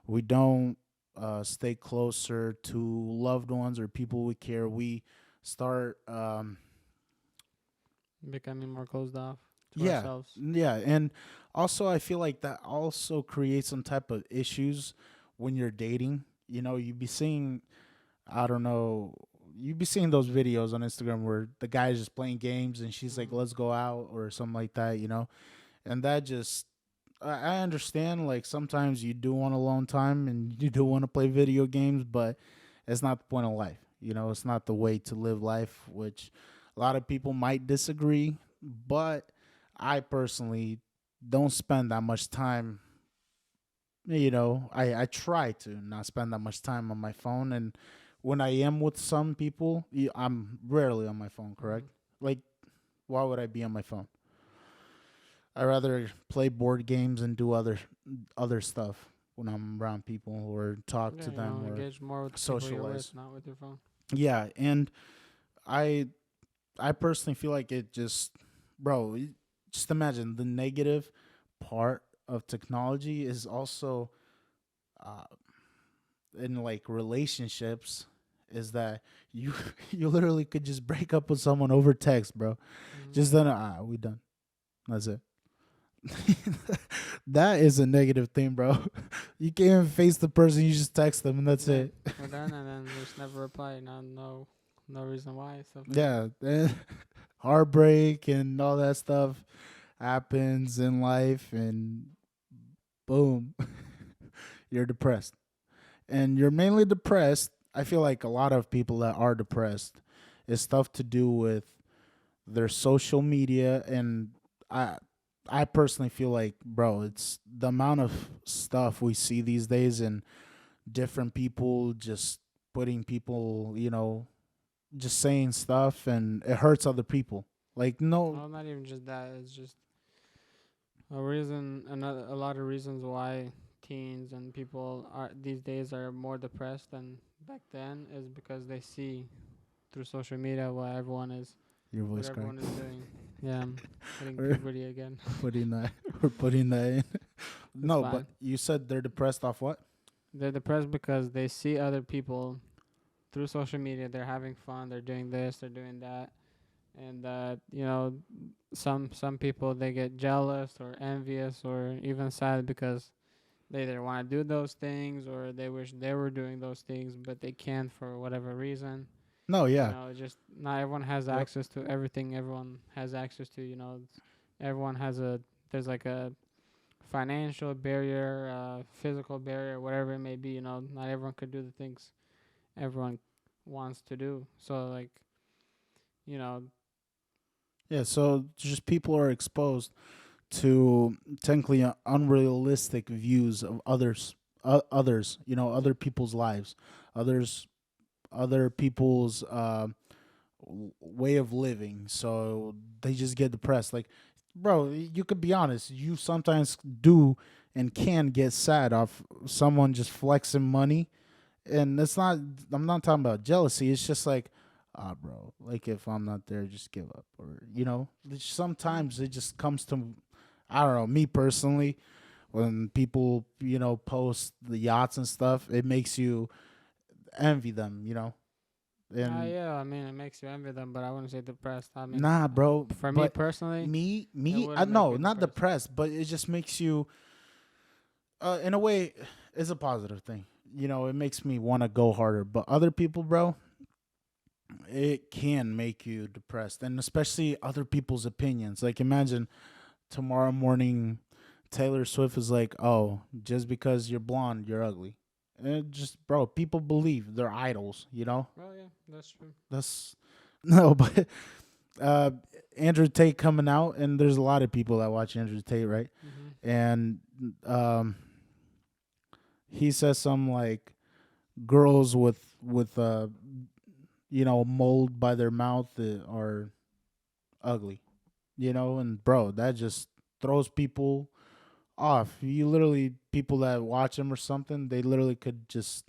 We don't stay closer to loved ones or people we care. We start, Becoming more closed off to yeah, ourselves. yeah, and also I feel like that also creates some type of issues when you're dating. You'd be seeing, I don't know, you'd be seeing those videos on Instagram where the guy's just playing games and she's like, Mm-hmm. "Let's go out" or something like that. And that just, I understand, like, sometimes you do want alone time and you do want to play video games, but it's not the point of life. It's not the way to live life, which a lot of people might disagree, but I personally don't spend that much time. I try to not spend that much time on my phone. And when I am with some people, I'm rarely on my phone, Mm-hmm. correct? Like, why would I be on my phone? I rather play board games and do other stuff when I'm around people, or talk Yeah, to them, or engage more with the people you're with, socialize. not with your phone. Yeah, and I I personally feel like it just, bro, just imagine the negative part of technology is also, uh, in, like, relationships, is that you you literally could just break up with someone over text, bro. Mm-hmm. Just then, we done. That's it. That is a negative thing, bro. You can't even face the person. You just text them, and that's Yeah, it. we're done, and then just never reply. No reason why, stuff like that. Yeah, heartbreak and all that stuff happens in life, and boom, you're depressed. And you're mainly depressed. I feel like a lot of people that are depressed is stuff to do with their social media, and I I personally feel like, bro, it's the amount of stuff we see these days and different people just putting people, just saying stuff and it hurts other people. Like, no, Well, not even just that. It's just a reason. A lot of reasons why teens and people are these days are more depressed than back then is because they see through social media your what voice crack. everyone is doing. Yeah, I'm hitting We're puberty again. putting that, we're putting that in. It's No, but fine. you said they're depressed off what? They're depressed because they see other people through social media. They're having fun. They're doing this. They're doing that, and some people they get jealous or envious or even sad because they either want to do those things or they wish they were doing those things, but they can't for whatever reason. No, yeah. Just not everyone has Yep. access to everything everyone has access to. Everyone has there's like a financial barrier, physical barrier, whatever it may be. Not everyone could do the things everyone wants to do. So like, you know, Yeah, so just people are exposed to technically unrealistic views of others, other people's lives, others, other people's way of living. So they just get depressed. Like, bro, you could be honest. You sometimes do and can get sad off someone just flexing money, and it's not. I'm not talking about jealousy. It's just like, bro, like if I'm not there, just give up, or sometimes it just comes to, I don't know, me personally, when people post the yachts and stuff, it makes you envy them. And yeah, I mean, it makes you envy them, but I wouldn't say depressed. I mean, nah, bro, for me but personally, it me, wouldn't make no, me not depressed. depressed, but it just makes you, in a way, it's a positive thing. It makes me want to go harder. But other people, bro, it can make you depressed, and especially other people's opinions. Like, imagine tomorrow morning, Taylor Swift is like, "Oh, just because you're blonde, you're ugly." And it just, bro, people believe they're idols. Well, yeah, that's true. That's no, but uh, Andrew Tate coming out, and there's a lot of people that watch Andrew Tate, right? Mhm. And um, he says some like girls with mold by their mouth that are ugly, and bro, that just throws people off. You literally, people that watch him or something, they literally could just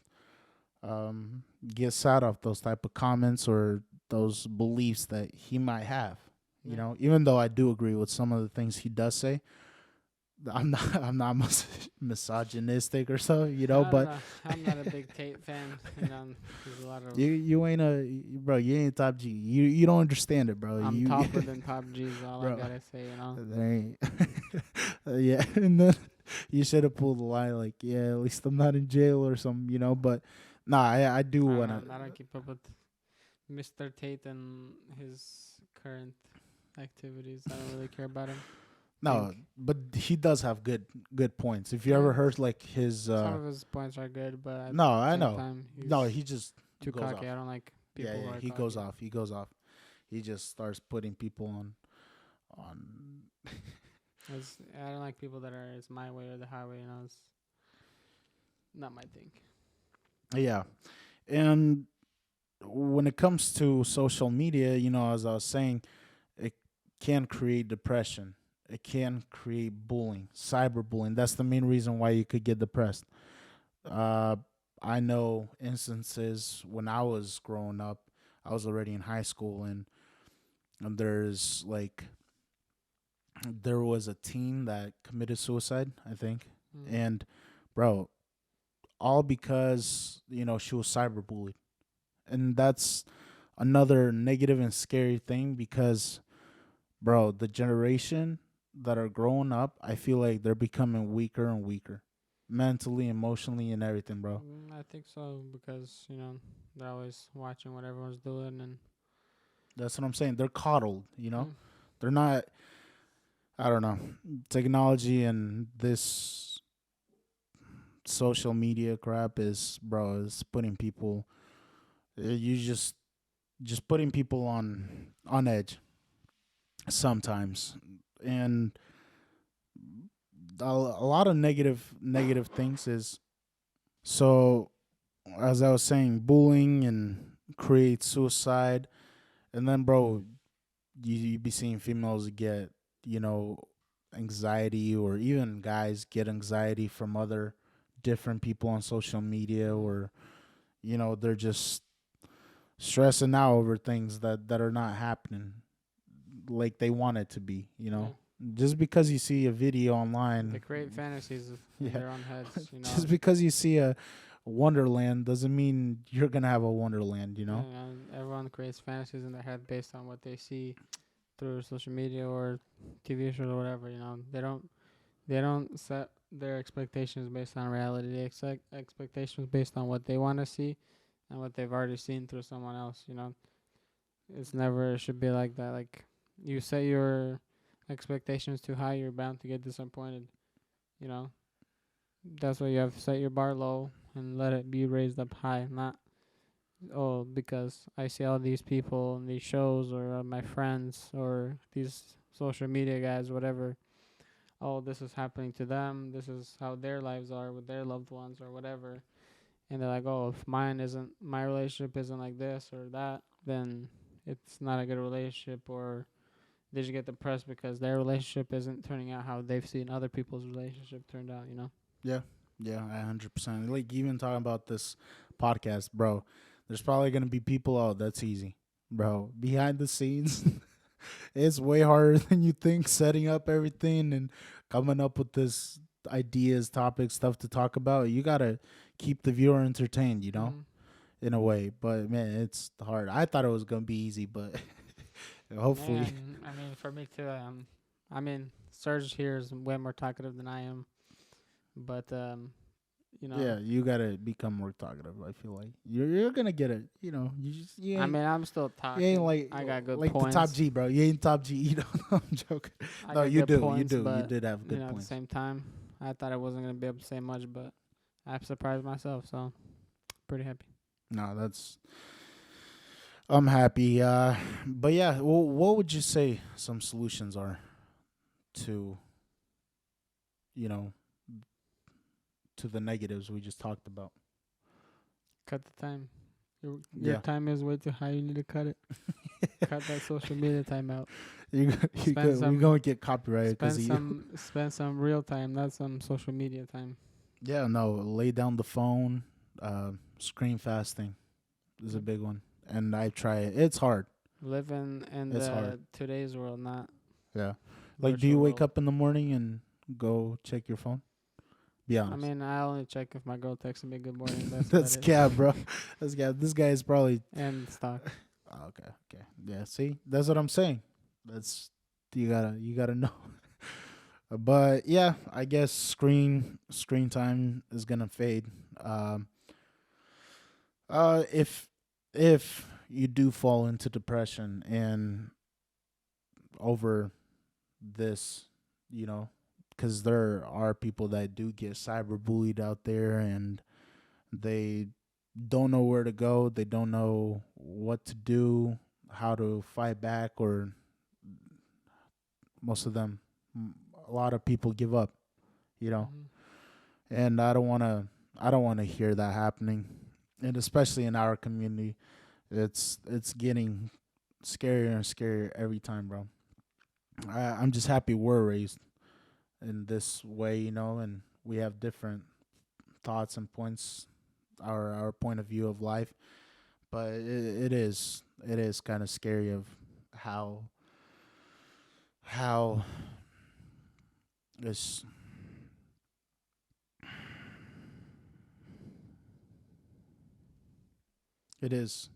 get sad off those type of comments or those beliefs that he might have. Yeah. Even though I do agree with some of the things he does say, I'm not misogynistic or so, I don't but know. I'm not a big Tate fan. There's a lot of. you ain't bro. You ain't top G. You don't understand it, bro. I'm You topper than top G's. All I bro. gotta say. There ain't. Yeah, and then you should have pulled the line like, yeah, at least I'm not in jail or something. But nah, I do I don't wanna. know. I don't keep up with Mr. Tate and his current activities. I don't really care about him. No, Think. but he does have good points. If you Yeah, ever heard like his, some of his points are good, but at no, the I same know, time, no, he's he just too goes cocky. off. I don't like Yeah, people who yeah, are he goes cocky. off. He goes off. He just starts putting people on. I don't like people that are it's my way or the highway. It's not my thing. Yeah, and when it comes to social media, as I was saying, it can create depression. It can create bullying, cyberbullying. That's the main reason why you could get depressed. Uh, I know instances when I was growing up, I was already in high school, and there was a teen that committed suicide, I think, Mm. and bro, all because she was cyberbullied, and that's another negative and scary thing because, bro, the generation that are growing up, I feel like they're becoming weaker and weaker, mentally, emotionally, and everything, bro. I think so because they're always watching what everyone's doing and That's what I'm saying. They're coddled, mm, They're not. I don't know. Technology and this social media crap is, bro, is putting people. You just putting people on edge sometimes, and a lot of negative things is so as I was saying, bullying and create suicide, and then bro, you be seeing females get you know anxiety, or even guys get anxiety from other different people on social media, or they're just stressing out over things that are not happening like they want it to be. Yeah. Just because you see a video They online, create fantasies in yeah, their own heads, just because you see a Wonderland doesn't mean you're gonna have a Wonderland. Yeah, everyone creates fantasies in their head based on what they see through social media or TV shows or whatever. They don't set their expectations based on reality. They set expectations based on what they want to see and what they've already seen through someone else. It's never it should be like that. Like you set your expectations too high, you're bound to get disappointed. You know, that's why you have to set your bar low and let it be raised up high, not because I see all these people in these shows or my friends or these social media guys, whatever. Oh, this is happening to them. This is how their lives are with their loved ones or whatever. And they're like, oh, if my relationship isn't like this or that, then it's not a good relationship. Or they just get depressed because their relationship isn't turning out how they've seen other people's relationship turned out. Yeah, yeah, 100%. Like even talking about this podcast, bro. There's probably gonna be people. Oh, that's easy, bro. Behind the scenes, it's way harder than you think. Setting up everything and coming up with this ideas, topics, stuff to talk about. You gotta keep the viewer entertained. Mm-hmm. In a way. But man, it's hard. I thought it was gonna be easy, but hopefully, Man, I mean, for me too. Serge here is way more talkative than I am, but yeah, you gotta become more talkative. I feel like you're gonna get it. You just you ain't, I'm still you ain't talking. like I got good like points. the top G, bro. You ain't top G. I'm joking. I No, got you good do. points, You but did have good at the points. same time, I thought I wasn't gonna be able to say much, but I've surprised myself, so pretty happy. No, I'm happy. But yeah, what would you say some solutions are to you know to the negatives we just talked about? Cut the time. Your Yeah. time is way too high. You need to cut it. Cut that social media time out. We're gonna get copyrighted because of you. Spend some real time, not some social media time. Yeah, no, lay down the phone. Screen fasting is a Yep. big one, and I try it. It's hard. Living in It's the hard. today's world, not Yeah. Like, do you virtual wake world. up in the morning and go check your phone? Be honest. I only check if my girl texts me good morning. That's That's about it. cap, bro. That's cap. This guy is probably. And stock. Oh, okay. Yeah. See, that's what I'm saying. That's you gotta know. But yeah, I guess screen time is gonna fade. Um, if you do fall into depression and over this, you know, because there are people that do get cyberbullied out there, and they don't know where to go, they don't know what to do, how to fight back, or most of them, a lot of people give up, you know, Mhm. and I don't want to hear that happening, and especially in our community, it's getting scarier and scarier every time, bro. I'm just happy we're raised in this way, and we have different thoughts and points, our point of view of life. But it is kind of scary of how this it is.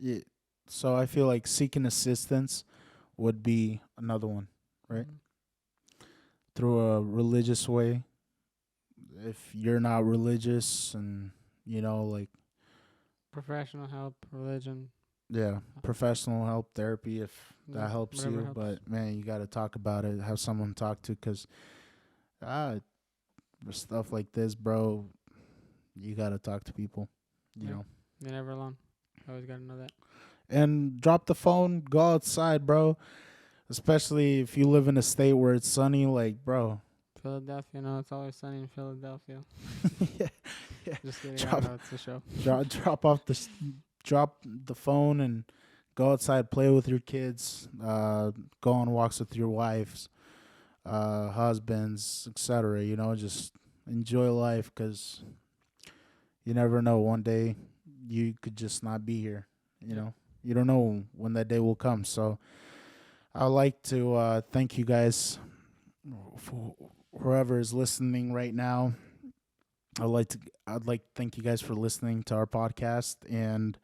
It, so I feel like seeking assistance would be another one, right? Mhm. Through a religious way. If you're not religious, and like, Professional help, religion, yeah, professional help, therapy, if yeah, that helps whatever you. helps. But man, you got to talk about it, have someone to talk to, because ah, for stuff like this, bro, you got to talk to people, you Yeah. know. You're never alone. Always gotta know that. And drop the phone, go outside, bro. especially if you live in a state where it's sunny. Like, bro, Philadelphia, no, it's always sunny in Philadelphia. yeah, yeah. Just kidding. I Drop, know it's a show. drop the phone and go outside, play with your kids, go on walks with your wives, husbands, etc. You know, just enjoy life because you never know. One day you could just not be here. You know, you don't know when that day will come. So I'd like to thank you guys for whoever is listening right now. I'd like to thank you guys for listening to our podcast and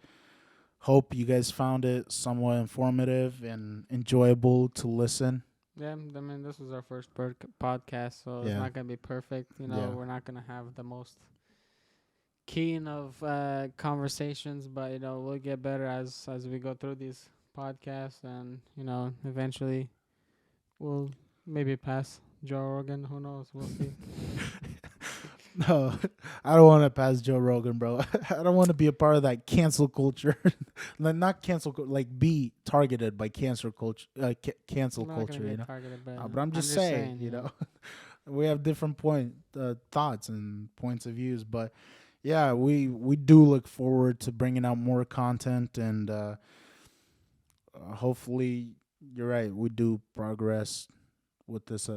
hope you guys found it somewhat informative and enjoyable to listen. Yeah, I mean, this was our first podcast, so it's Yeah. not gonna be perfect. You know, Yeah. we're not gonna have the most keen of conversations, but you know, we'll get better as we go through these podcasts, and you know, eventually, we'll maybe pass Joe Rogan. Who knows? We'll see. No, I don't want to pass Joe Rogan, bro. I don't want to be a part of that cancel culture. Like, not cancel, like be targeted by cancel culture. Cancel I'm not gonna culture, get you know. targeted, But I'm just saying, you know, we have different thoughts and points of views. But yeah, we do look forward to bringing out more content, and hopefully, you're right. We do progress with this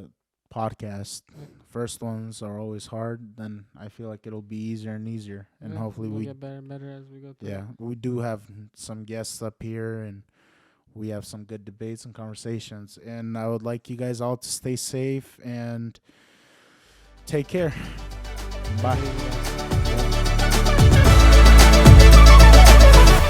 podcast. First ones are always hard. Then I feel like it'll be easier and easier, and hopefully we'll we get better and better as we go through. yeah, we do have some guests up here, and we have some good debates and conversations. And I would like you guys all to stay safe and take care. Bye.